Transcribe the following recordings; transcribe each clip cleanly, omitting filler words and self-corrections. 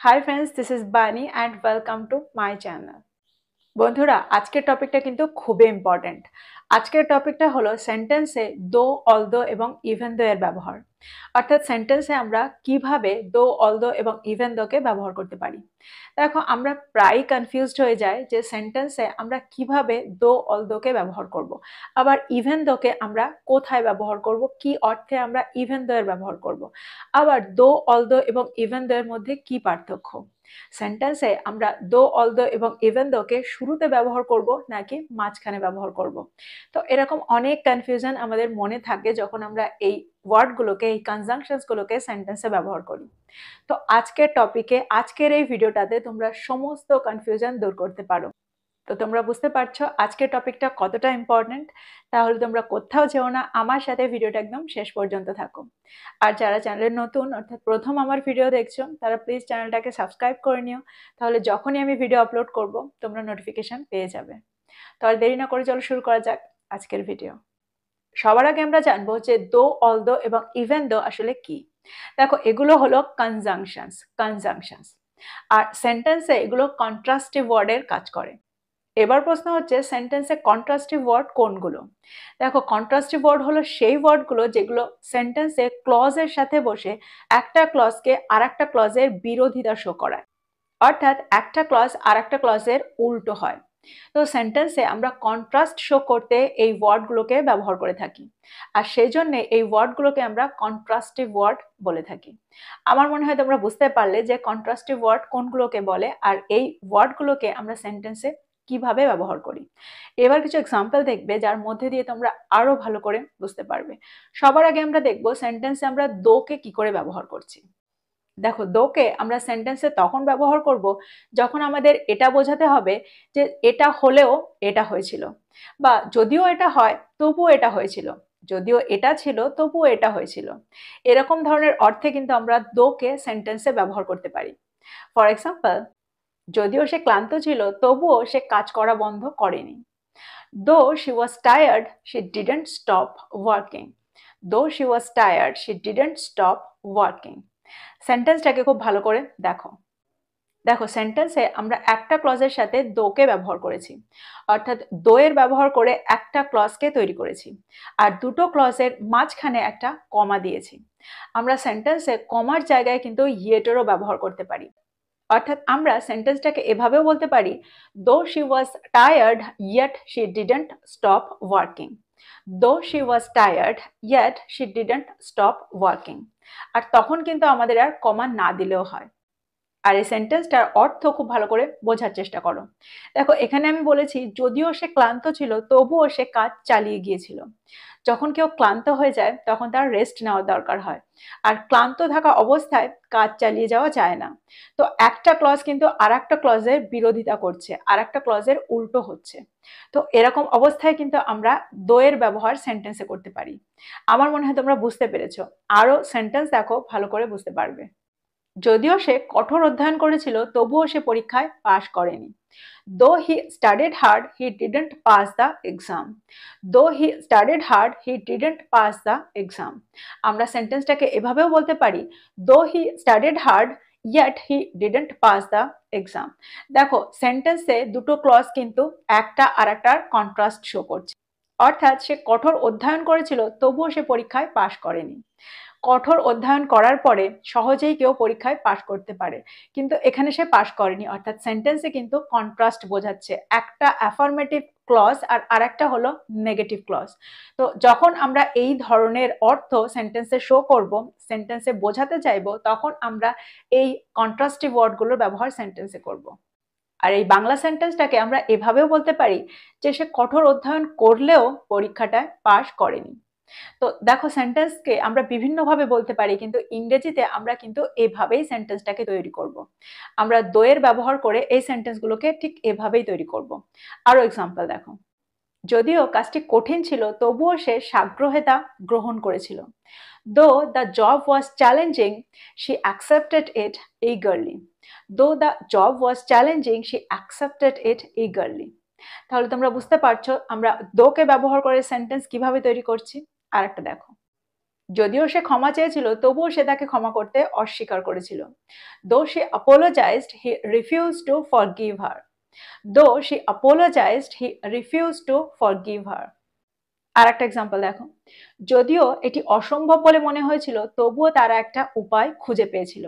Hi friends, this is Bani and welcome to my channel. বন্ধুরা আজকের টপিকটা কিন্তু খুবই ইম্পর্টেন্ট। আজকের টপিকটা হলো সেন্টেন্সে দো, অলদো এবং ইভেন দো এর ব্যবহার। অর্থাৎ সেন্টেন্সে আমরা কিভাবে দো, অলদো এবং ইভেন দোকে ব্যবহার করতে পারি। দেখো আমরা প্রায় কনফিউজড হয়ে যাই যে সেন্টেন্সে আমরা কিভাবে দো, অলদোকে ব্যবহার করব। আবার ইভেন দোকে আমরা কোথায় ব্যবহার করব, কি অর্থে আমরা ইভেন দো এর ব্যবহার করব। আবার দো, অলদো এবং ইভেন দো এর মধ্যে কি পার্থক্য। সেন্টেন্সে আমরা দো, অলদো এবং ইভেন দোকে শুরুতে ব্যবহার করব নাকি মাঝখানে ব্যবহার করব। তো এরকম অনেক কনফিউশন আমাদের মনে থাকে যখন আমরা এই ওয়ার্ডগুলোকে, এই কনজাংশনসগুলোকে সেন্টেন্সে ব্যবহার করি। তো আজকের টপিকে, আজকের এই ভিডিওটাতে তোমরা সমস্ত কনফিউশন দূর করতে পারো। তো তোমরা বুঝতে পারছো আজকের টপিকটা কতটা ইম্পর্টেন্ট। তাহলে তোমরা কোথাও যেও না, আমার সাথে ভিডিওটা একদম শেষ পর্যন্ত থাকো। আর যারা চ্যানেলে নতুন, অর্থাৎ প্রথম আমার ভিডিও দেখছো, তারা প্লিজ চ্যানেলটাকে সাবস্ক্রাইব করে নিও। তাহলে যখনই আমি ভিডিও আপলোড করব তোমরা নোটিফিকেশন পেয়ে যাবে। তাহলে দেরি না করে চলো শুরু করা যাক আজকের ভিডিও। সবার আগে আমরা জানবো যে দো, অলদো এবং ইভেন দো আসলে কি। দেখো এগুলো হলো কনজাংশনস আর সেন্টেন্সে এগুলো কন্ট্রাস্টিভ ওয়ার্ডের কাজ করে। এবার প্রশ্ন হচ্ছে সেন্টেন্সে কন্ট্রাস্টিভ ওয়ার্ড কোনগুলো। দেখো কন্ট্রাস্টিভ ওয়ার্ড হলো সেই ওয়ার্ডগুলো যেগুলো সেন্টেন্সে ক্লজের সাথে বসে একটা ক্লজকে আর একটা ক্লজের বিরোধিতা শো করায়। অর্থাৎ একটা ক্লজ আর একটা ক্লজের উল্টো হয়। তো সেন্টেন্সে আমরা কন্ট্রাস্ট শো করতে এই ওয়ার্ডগুলোকে ব্যবহার করে থাকি। আর সেই জন্য এই ওয়ার্ডগুলোকে আমরা কন্ট্রাস্টিভ ওয়ার্ড বলে থাকি। আমার মনে হয় তোমরা বুঝতে পারলে যে কন্ট্রাস্টিভ ওয়ার্ড কোনগুলোকে বলে আর এই ওয়ার্ডগুলোকে আমরা সেন্টেন্সে কিভাবে ব্যবহার করি। এবার কিছু এক্সাম্পল দেখবে যার মধ্যে দিয়ে তোমরা আরো ভালো করে বুঝতে পারবে। সবার আগে আমরা দেখবো সেন্টেন্সে আমরা দোকে কি করে ব্যবহার করছি। দেখো দোকে আমরা সেন্টেন্সে তখন ব্যবহার করব যখন আমাদের এটা বোঝাতে হবে যে এটা হলেও এটা হয়েছিল, বা যদিও এটা হয় তবুও এটা হয়েছিল, যদিও এটা ছিল তবুও এটা হয়েছিল। এরকম ধরনের অর্থে কিন্তু আমরা দোকে সেন্টেন্সে ব্যবহার করতে পারি। ফর এক্সাম্পল, যদিও সে ক্লান্ত ছিল তবুও সে কাজ করা বন্ধ করেনি। Though she was tired, she didn't stop working. Though she was tired, she didn't stop working. সেন্টেন্সটাকে খুব ভালো করে দেখো। দেখো সেন্টেন্সে আমরা একটা ক্লজের সাথে দোকে ব্যবহার করেছি, অর্থাৎ দো এর ব্যবহার করে একটা ক্লজকে তৈরি করেছি। আর দুটো ক্লজের মাঝখানে একটা কমা দিয়েছি। আমরা সেন্টেন্সে কমার জায়গায় কিন্তু ইয়েটেরও ব্যবহার করতে পারি। অর্থাৎ আমরা সেন্টেন্সটাকে এভাবেও বলতে পারি, though she was tired yet she didn't stop working. Though she was tired yet she didn't stop working. আর তখন কিন্তু আমাদের আর কমা না দিলেও হয়। আর এই সেন্টেন্সটার অর্থ খুব ভালো করে বোঝার চেষ্টা করো। দেখো এখানে আমি বলেছি যদিও সে ক্লান্ত ছিল তবুও সে কাজ চালিয়ে গিয়েছিল। যখন কেউ ক্লান্ত হয়ে যায় তখন তার রেস্ট নেওয়ার দরকার হয়। আর ক্লান্ত থাকা অবস্থায় কাজ চালিয়ে যাওয়া যায় না। তো একটা ক্লজ কিন্তু আর একটা ক্লজের বিরোধিতা করছে, আর একটা ক্লজের উল্টো হচ্ছে। তো এরকম অবস্থায় কিন্তু আমরা দো এর ব্যবহার সেন্টেন্সে করতে পারি। আমার মনে হয় তোমরা বুঝতে পেরেছো। আরো সেন্টেন্স দেখো, ভালো করে বুঝতে পারবে। যদিও সে কঠোর অধ্যয়ন করেছিল তবুও সে পরীক্ষায় পাশ করেনি। Though he studied hard, he didn't pass the exam. Though he studied hard, he didn't pass the exam. আমরা সেন্টেন্সটাকে এভাবেও বলতে পারি, Though he studied hard, yet he didn't pass the exam. দেখো সেন্টেন্সে দুটো ক্লজ কিন্তু একটা আর একটার কন্ট্রাস্ট শো করছে। অর্থাৎ সে কঠোর অধ্যয়ন করেছিল তবুও সে পরীক্ষায় পাশ করেনি। কঠোর অধ্যয়ন করার পরে সহজেই কেউ পরীক্ষায় পাশ করতে পারে, কিন্তু এখানে সে পাশ করেনি। অর্থাৎ সেন্টেন্সে কিন্তু কন্ট্রাস্ট বোঝাচ্ছে, একটা অ্যাফার্মেটিভ ক্লজ আর আরেকটা হলো নেগেটিভ ক্লজ। তো যখন আমরা এই ধরনের অর্থ সেন্টেন্সে শো করব, সেন্টেন্সে বোঝাতে চাইবো, তখন আমরা এই কন্ট্রাস্টিভ ওয়ার্ডগুলোর ব্যবহার সেন্টেন্সে করব। আর এই বাংলা সেন্টেন্সটাকে আমরা এভাবেও বলতে পারি যে সে কঠোর অধ্যয়ন করলেও পরীক্ষাটায় পাশ করেনি। তো দেখো সেন্টেন্সকে আমরা বিভিন্নভাবে বলতে পারি, কিন্তু ইংরেজিতে আমরা কিন্তু এভাবেই সেন্টেন্সটাকে তৈরি করব। আমরা দোয়ের ব্যবহার করে এই সেন্টেন্সগুলোকে ঠিক এভাবেই তৈরি করব। আরো এক্সাম্পল দেখো। যদিও কাজটি কঠিন ছিল তবুও সে সাগ্রহে তা গ্রহণ করেছিল। Though the job was challenging, she accepted it eagerly. Though the job was challenging, she accepted it eagerly. তাহলে তোমরা বুঝতে পারছো আমরা দোকে ব্যবহার করে সেন্টেন্স কিভাবে তৈরি করছি। আর একটা দেখো, যদিও সে ক্ষমা চেয়েছিল তবুও সে তাকে ক্ষমা করতে অস্বীকার করেছিল। Though she apologized, he refused to forgive her. Though she apologized, he refused to forgive her. আর একটা এক্সাম্পল দেখো, যদিও এটি অসম্ভব বলে মনে হয়েছিল তবুও তারা একটা উপায় খুঁজে পেয়েছিল।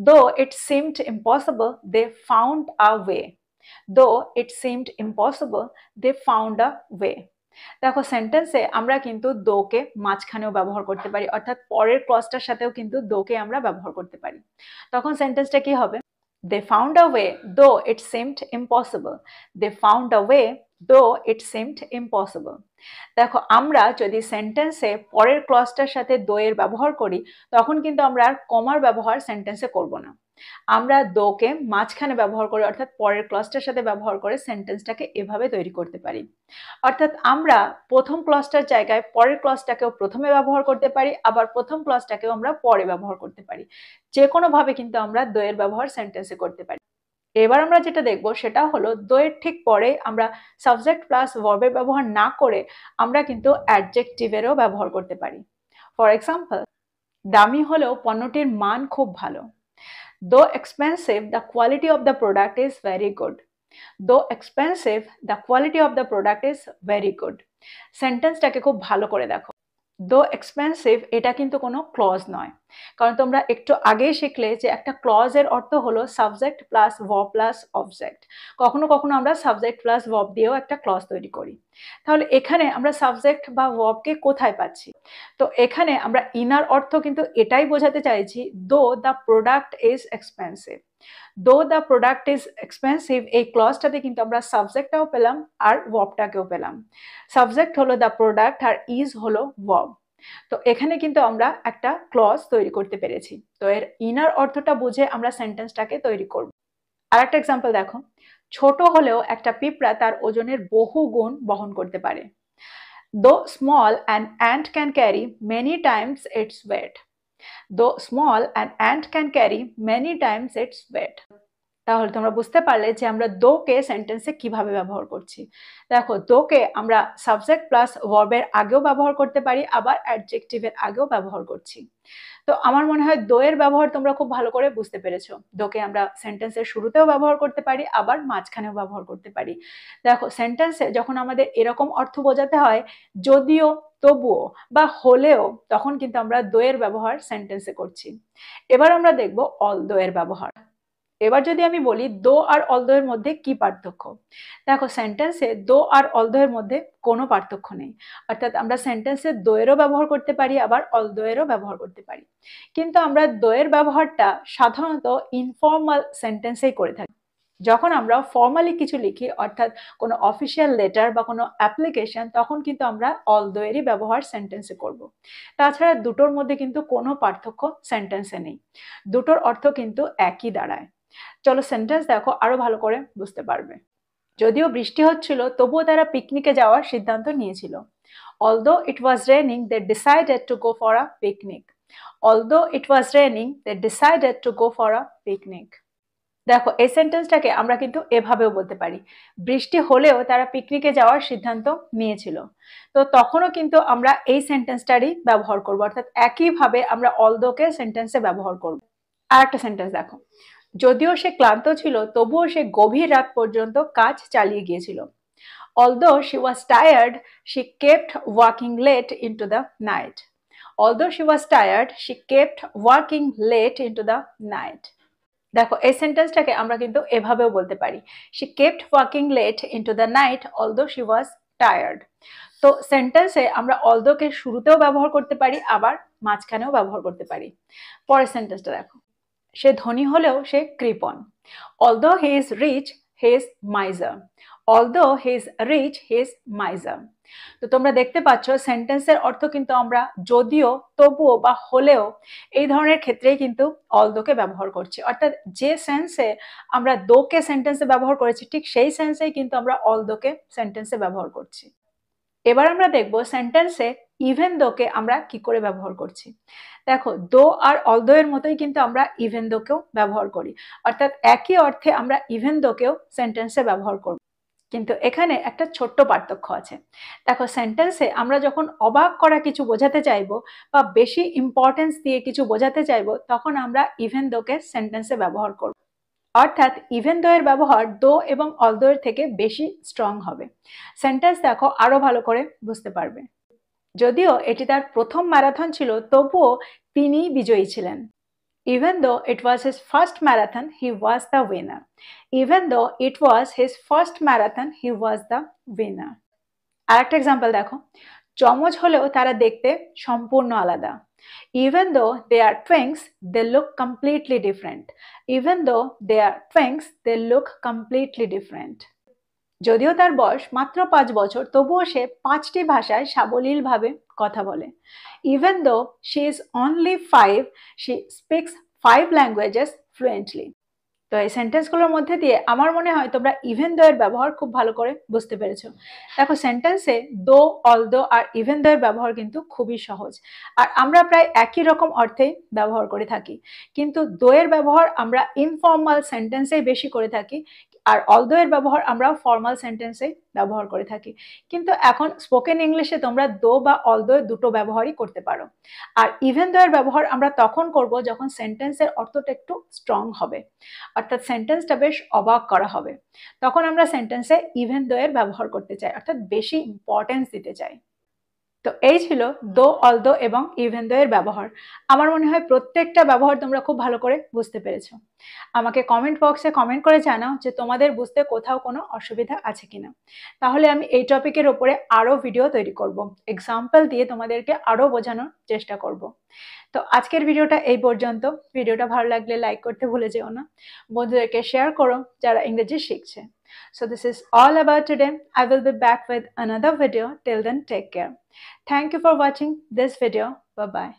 Though it seemed impossible, they found a way. Though it seemed impossible, they found a way. দেখো সেন্টেন্সে আমরা কিন্তু দোকে মাঝখানেও ব্যবহার করতে পারি, অর্থাৎ পরের ক্লজটার সাথেও কিন্তু দোকে আমরা ব্যবহার করতে পারি। তখন সেন্টেন্সটা কি হবে? They found a way, though it seemed impossible. They found a way, though it seemed impossible. দেখো আমরা যদি সেন্টেন্সে পরের ক্লজটার সাথে দোয়ের ব্যবহার করি তখন কিন্তু আমরা আর কমার ব্যবহার সেন্টেন্সে করব না। আমরা দোকে মাঝখানে ব্যবহার করে অর্থাৎ পরের ক্লজটার সাথে ব্যবহার করে সেন্টেন্সটাকে এভাবে তৈরি করতে পারি। অর্থাৎ আমরা প্রথম ক্লজটার জায়গায় পরের ক্লজটাকেও প্রথমে ব্যবহার করতে পারি, আবার প্রথম ক্লজটাকেও আমরা পরে ব্যবহার করতে পারি। যে কোনো ভাবে কিন্তু আমরা দোয়ের ব্যবহার সেন্টেন্সে করতে পারি। এবার আমরা যেটা দেখব সেটা হলো দোয়ের ঠিক পরে আমরা সাবজেক্ট প্লাস ভার্বের ব্যবহার না করে আমরা কিন্তু অ্যাডজেক্টিভেরও ব্যবহার করতে পারি। ফর এক্সাম্পল, দামি হলেও পণ্যটির মান খুব ভালো। Though expensive, the quality of the product is very good. Though expensive, the quality of the product is very good. সেন্টেন্সটাকে খুব ভালো করে দেখো। দো এক্সপেন্সিভ এটা কিন্তু কোনো ক্লজ নয়, কারণ তোমরা একটু আগেই শিখলে যে একটা ক্লজের অর্থ হলো subject plus verb plus object. কখনো কখনো আমরা সাবজেক্ট প্লাস ভার্ব দিয়েও একটা ক্লজ তৈরি করি। তাহলে এখানে আমরা সাবজেক্ট বা ভার্বকে কোথায় পাচ্ছি? তো এখানে আমরা ইনার অর্থ কিন্তু এটাই বোঝাতে চাইছি, দো দ্য প্রোডাক্ট ইজ এক্সপেন্সিভ। দো দ্য প্রোডাক্ট ইজ এক্সপেন্সিভ এই ক্লজটাতে কিন্তু আমরা সাবজেক্টটাও পেলাম আর ভার্বটাকেও পেলাম। সাবজেক্ট হলো দ্য প্রোডাক্ট আর ইজ হলো ভার্ব। তো এখানে কিন্তু আমরা একটা ক্লজ তৈরি করতে পেরেছি। তো এর ইনার অর্থটা বুঝে আমরা সেন্টেন্সটাকে তৈরি করব। আর একটা এক্সাম্পল দেখো, ছোট হলেও একটা পিঁপড়া তার ওজনের বহু গুণ বহন করতে পারে। Though small, an ant can carry many times its weight. Though small, an ant can carry many times its weight. তাহলে তোমরা বুঝতে পারলে যে আমরা দোকে সেন্টেন্সে কিভাবে ব্যবহার করছি। দেখো দোকে আমরা সাবজেক্ট প্লাস ভার্বের আগেও ব্যবহার করতে পারি, আবার অ্যাডজেক্টিভের আগেও ব্যবহার করছি। তো আমার মনে হয় দোয়ের ব্যবহার তোমরা খুব ভালো করে বুঝতে পেরেছো। দোকে আমরা সেন্টেন্সের শুরুতেও ব্যবহার করতে পারি, আবার মাঝখানেও ব্যবহার করতে পারি। দেখো সেন্টেন্সে যখন আমাদের এরকম অর্থ বোঝাতে হয় যদিও, তবুও বা হলেও, তখন কিন্তু আমরা দোয়ের ব্যবহার সেন্টেন্সে করছি। এবার আমরা দেখব অলদো এর ব্যবহার। এবার যদি আমি বলি দো আর অলদো এর মধ্যে কি পার্থক্য? দেখো সেন্টেন্সে দো আর অলদো এর মধ্যে কোনো পার্থক্য নেই, অর্থাৎ আমরা সেন্টেন্সে দো এরও ব্যবহার করতে পারি আবার অলদো এরও ব্যবহার করতে পারি। কিন্তু আমরা দো এর ব্যবহারটা সাধারণত ইনফর্মাল সেন্টেন্সেই করে থাকি। যখন আমরা ফর্মালি কিছু লিখি অর্থাৎ কোনো অফিসিয়াল লেটার বা কোনো অ্যাপ্লিকেশন, তখন কিন্তু আমরা অলদো এরই ব্যবহার সেন্টেন্সে করব। তাছাড়া দুটোর মধ্যে কিন্তু কোনো পার্থক্য সেন্টেন্সে নেই, দুটোর অর্থ কিন্তু একই দাঁড়ায়। চলো সেন্টেন্স দেখো, আরো ভালো করে বুঝতে পারবে। যদিও বৃষ্টি হচ্ছিল তবুও তারা পিকনিকে যাওয়ার সিদ্ধান্ত নিয়েছিল। Although it was raining, they decided to go for a picnic. Although it was raining, they decided to go for a picnic. দেখো এই সেন্টেন্সটাকে আমরা কিন্তু এভাবেও বলতে পারি, বৃষ্টি হলেও তারা পিকনিকে যাওয়ার সিদ্ধান্ত নিয়েছিল। তো তখনও কিন্তু আমরা এই সেন্টেন্সটারই ব্যবহার করব, অর্থাৎ একইভাবে আমরা অলদোকে সেন্টেন্সে ব্যবহার করব। আর একটা সেন্টেন্স দেখো, যদিও সে ক্লান্ত ছিল তবুও সে গভীর রাত পর্যন্ত কাজ চালিয়ে গিয়েছিল। Although she was tired, she kept working late into the night. Although she was tired, she kept working late into the night. দেখো এই সেন্টেন্সটাকে আমরা কিন্তু এভাবেও বলতে পারি, she kept working late into the night although she was tired. তো সেন্টেন্সে আমরা অলদোকে শুরুতেও ব্যবহার করতে পারি আবার মাঝখানেও ব্যবহার করতে পারি। পরের সেন্টেন্সটা দেখো, সে ধনী হলেও সে কৃপণ। Although he is rich, he is miser. Although he is rich, he is miser. তো তোমরা দেখতে পাচ্ছ সেন্টেন্সের অর্থ কিন্তু আমরা যদিও, তবুও বা হলেও এই ধরনের ক্ষেত্রেই কিন্তু অলদোকে ব্যবহার করছি, অর্থাৎ যে সেন্সে আমরা দোকে সেন্টেন্সে ব্যবহার করেছি ঠিক সেই সেন্সেই কিন্তু আমরা অলদোকে সেন্টেন্সে ব্যবহার করছি। এবার আমরা দেখব সেন্টেন্সে ইভেন দোকে আমরা কি করে ব্যবহার করছি। দেখো দো আর অলদো এর মতোই কিন্তু আমরা ইভেন দোকেও ব্যবহার করি, অর্থাৎ একই অর্থে আমরা ইভেন দোকেও সেন্টেন্সে ব্যবহার করব। কিন্তু এখানে একটা ছোট্ট পার্থক্য আছে। দেখো, সেন্টেন্সে আমরা যখন অবাক করা কিছু বোঝাতে চাইবো বা বেশি ইম্পর্টেন্স দিয়ে কিছু বোঝাতে চাইবো, তখন আমরা ইভেন দোকে সেন্টেন্সে ব্যবহার করব। অর্থাৎ ইভেন দো এর ব্যবহার দো এবং অলদো এর থেকে বেশি স্ট্রং হবে। সেন্টেন্স দেখো আরো ভালো করে বুঝতে পারবে। যদিও এটি তার প্রথম ম্যারাথন ছিল, তবুও তিনি বিজয়ী ছিলেন। Even though it was his first marathon, he was the winner. Even though it was his first marathon, he was the winner. আরেকটা এক্সাম্পল দেখো, যমজ হলেও তারা দেখতে সম্পূর্ণ আলাদা। Even though they are twins, they look completely different. Even though they are twins, they look completely different. যদিও তার বয়স মাত্র 5 বছর, তবুও সে 5টি ভাষায় সাবলীলভাবে কথা বলে। Even though she is only 5, she speaks 5 languages fluently. তো এই সেন্টেন্সগুলোর মধ্যে দিয়ে আমার মনে হয় তোমরা ইভেন দো এর ব্যবহার খুব ভালো করে বুঝতে পেরেছো। দেখো, সেন্টেন্সে দো, অলদো আর ইভেন দো এর ব্যবহার কিন্তু খুবই সহজ, আর আমরা প্রায় একই রকম অর্থেই ব্যবহার করে থাকি। কিন্তু দো এর ব্যবহার আমরা ইনফর্মাল সেন্টেন্সেই বেশি করে থাকি, আর অলদো এর ব্যবহার আমরা ফর্মাল সেন্টেন্সে ব্যবহার করে থাকি। কিন্তু এখন স্পোকেন ইংলিশে তোমরা দো বা অলদো দুটো ব্যবহারই করতে পারো। আর ইভেন দো এর ব্যবহার আমরা তখন করব যখন সেন্টেন্সের অর্থটা একটু স্ট্রং হবে, অর্থাৎ সেন্টেন্সটা বেশ অবাক করা হবে। তখন আমরা সেন্টেন্সে ইভেন দো এর ব্যবহার করতে চাই, অর্থাৎ বেশি ইম্পর্টেন্স দিতে চাই। তো এই ছিল দো, অলদো এবং ইভেন দো এর ব্যবহার। আমার মনে হয় প্রত্যেকটা ব্যবহার তোমরা খুব ভালো করে বুঝতে পেরেছো। আমাকে কমেন্ট বক্সে কমেন্ট করে জানাও যে তোমাদের বুঝতে কোথাও কোনো অসুবিধা আছে কিনা। তাহলে আমি এই টপিকের ওপরে আরো ভিডিও তৈরি করব, এক্সাম্পল দিয়ে তোমাদেরকে আরো বোঝানোর চেষ্টা করব। তো আজকের ভিডিওটা এই পর্যন্ত। ভিডিওটা ভালো লাগলে লাইক করতে ভুলে যেও না, বন্ধুদেরকে শেয়ার করো যারা ইংরেজি শিখছে। So this is all about today. I will be back with another video. Till then, take care. Thank you for watching this video. Bye bye.